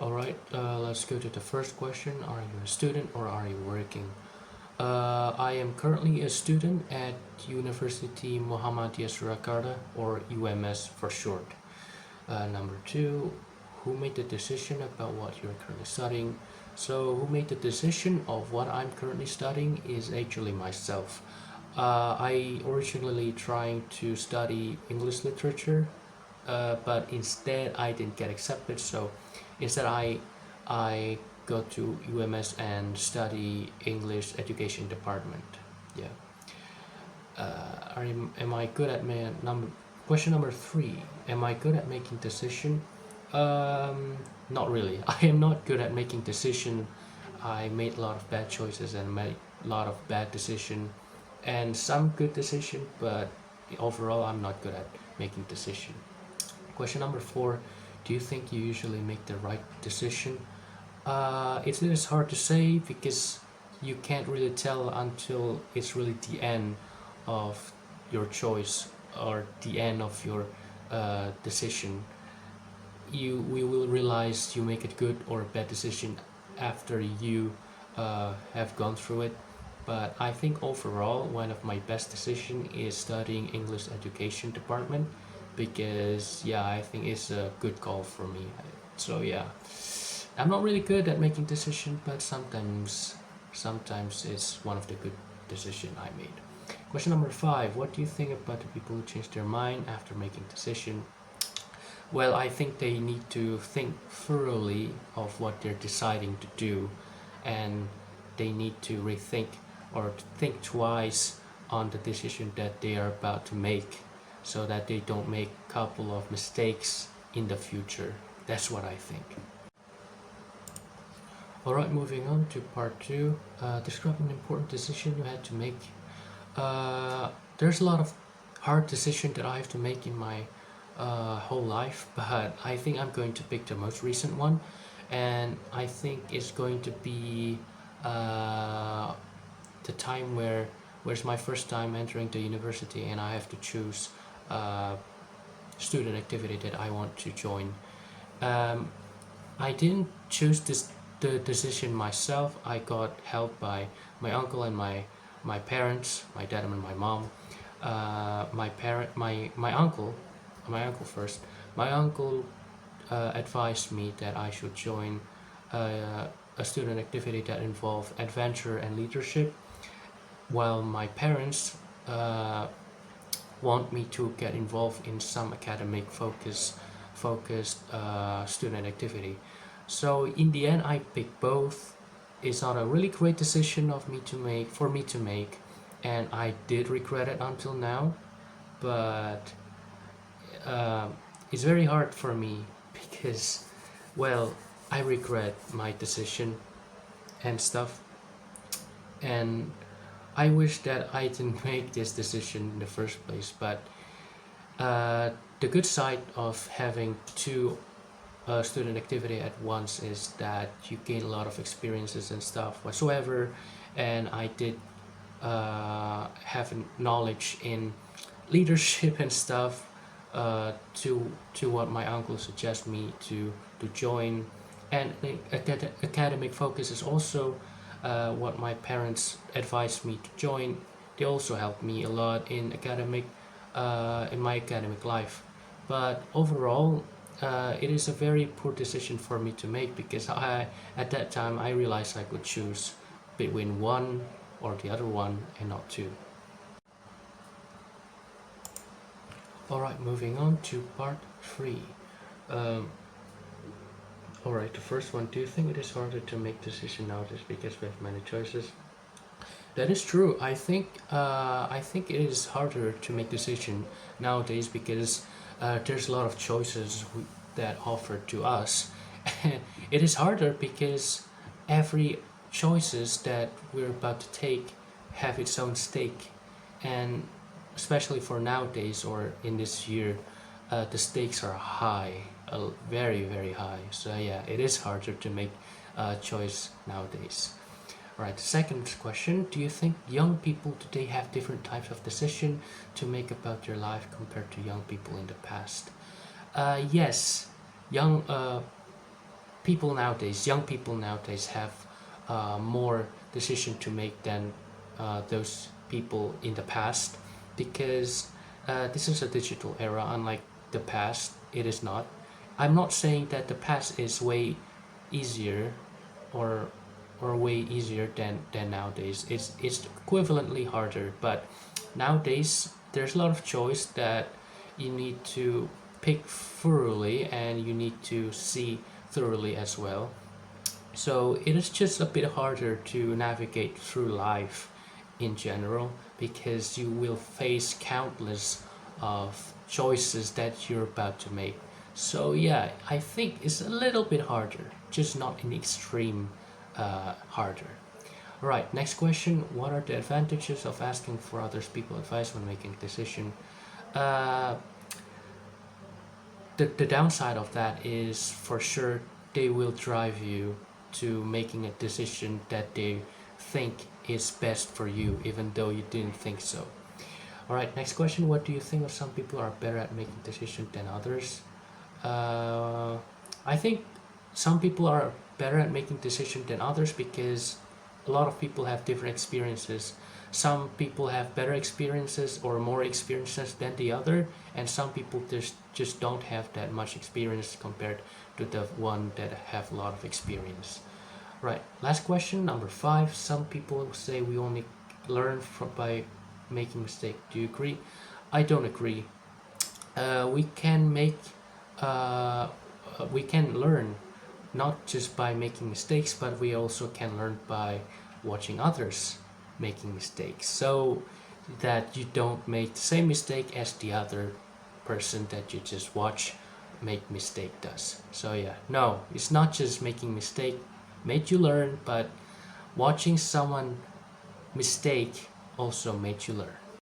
Alright, let's go to the first question. Are you a student or are you working? I am currently a student at University Muhammadiyah Surakarta, or UMS for short. Number two, who made the decision about what you're currently studying? So, who made the decision of what I'm currently studying is actually myself. I originally trying to study English literature, but instead I didn't get accepted. So instead I go to UMS and study English education department. Yeah. Am I good at question number three? Am I good at making decision? Not really. I am not good at making decision. I made a lot of bad choices and made a lot of bad decision, and some good decision, but overall I'm not good at making decision. Question number four, do you think you usually make the right decision? It is hard to say because you can't really tell until it's really the end of your choice or the end of your decision. We will realize you make a good or a bad decision after you have gone through it. But I think overall one of my best decision is studying English education department, because yeah, I think it's a good call for me. So yeah, I'm not really good at making decisions, but sometimes it's one of the good decision I made. Question number five, what do you think about the people who change their mind after making decision? Well, I think they need to think thoroughly of what they're deciding to do, and they need to rethink or think twice on the decision that they are about to make, so that they don't make a couple of mistakes in the future. That's what I think. Alright, moving on to part two. Describe an important decision you had to make. There's a lot of hard decisions that I have to make in my whole life, but I think I'm going to pick the most recent one, and I think it's going to be the time where's my first time entering the university, and I have to choose student activity that I want to join. I didn't choose the decision myself. I got help by my uncle and my parents, my dad and my mom. My uncle first. My uncle advised me that I should join a student activity that involved adventure and leadership, while my parents want me to get involved in some academic focused student activity. So in the end, I picked both. It's not a really great decision for me to make, and I did regret it until now. But it's very hard for me because, well, I regret my decision and stuff, and I wish that I didn't make this decision in the first place. But the good side of having two student activity at once is that you gain a lot of experiences and stuff whatsoever, and I did have knowledge in leadership and stuff, to what my uncle suggests me to join, and the academic focus is also what my parents advised me to join. They also helped me a lot in my academic life. But overall, it is a very poor decision for me to make, because at that time I realized I could choose between one or the other one and not two. Alright, moving on to part three. Alright, the first one, do you think it is harder to make decisions nowadays because we have many choices? That is true. I think it is harder to make decision nowadays because there's a lot of choices that offered to us. It is harder because every choices that we're about to take have its own stake, and especially for nowadays or in this year, the stakes are high, very very high. So yeah, it is harder to make a choice nowadays. Right, second question, do you think young people today have different types of decision to make about their life compared to young people in the past? Yes, young people nowadays, young people nowadays, have more decision to make than those people in the past, because this is a digital era. Unlike the past, it is not. I'm not saying that the past is way easier or way easier than nowadays. It's equivalently harder, but nowadays there's a lot of choice that you need to pick thoroughly, and you need to see thoroughly as well. So it is just a bit harder to navigate through life in general, because you will face countless of choices that you're about to make. So yeah, I think it's a little bit harder, just not in extreme harder. All right, next question. What are the advantages of asking for others people advice when making a decision? Uh, the downside of that is, for sure, they will drive you to making a decision that they think is best for you, even though you didn't think so. All right, next question. What do you think of some people are better at making decisions than others? I think some people are better at making decisions than others because a lot of people have different experiences. Some people have better experiences or more experiences than the other, and some people just don't have that much experience compared to the one that have a lot of experience. Right, last question, number 5. Some people say we only learn by making mistakes. Do you agree? I don't agree. We can make we can learn not just by making mistakes, but we also can learn by watching others making mistakes, so that you don't make the same mistake as the other person that you just watch make mistake does. So yeah, no, it's not just making mistake made you learn, but watching someone mistake also made you learn.